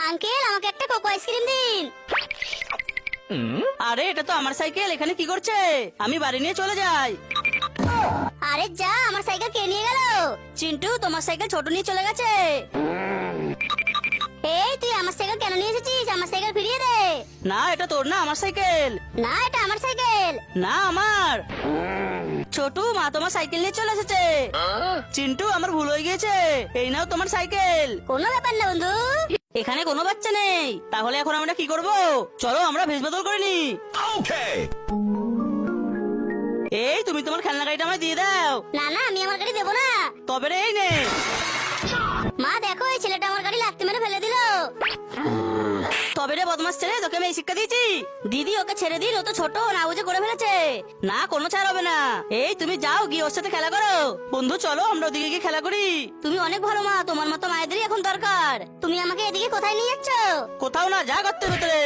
Uncle আমাকে একটা cocoa ice cream দিন। আরে এটা তো আমার সাইকেল, এখানে কি করছে? আমি বাড়ি নিয়ে চলে যাই। আরে যা, আমার সাইকেল কে নিয়ে গেল? চিন্টু, তোমার সাইকেল ছোট নিয়ে চলে গেছে। এই তুই আমার সাইকেল কেন নিয়ে এসেছিস? আমার সাইকেল ফিরিয়ে দে। না, এটা তোর না, আমার সাইকেল। না, এটা আমার সাইকেল। না, আমার। ছোটু, মা তোমার সাইকেল নিয়ে চলে এসেছে। চিন্টু, আমার ভুল হয়ে গিয়েছে, এই নাও তোমার সাইকেল। কোনো ব্যাপার না বন্ধু। এখানে কোনো বাচ্চা নেই, তাহলে এখন আমরা কি করব? চলো আমরা ভেজ বদল করে নি। এই তুমি তোমার খেলনা গাড়িটা আমায় দিয়ে দাও। না না, আমি আমার গাড়ি দেবো না। তবে রে, এই নে। মা দেখো, এই ছেলেটা আমার গাড়ি লাগতে মেরে ফেলে দিল। তবে রে বদমাস ছেলে, তোকে আমি এই শিক্ষা দিয়েছি। দিদি, ওকে ছেড়ে দিন, ও তো ছোট, না বুঝে করে ফেলেছে। না, কোনো ছাড় হবে না। এই তুমি যাও, গিয়ে ওর সাথে খেলা করো। বন্ধু চলো আমরা ওদিকে গিয়ে খেলা করি। তুমি অনেক ভালো মা, তোমার মতো মায়েদেরই এখন দরকার। তুমি আমাকে এদিকে কোথায় নিয়ে যাচ্ছ? কোথাও না, যা করতে ভেতরে।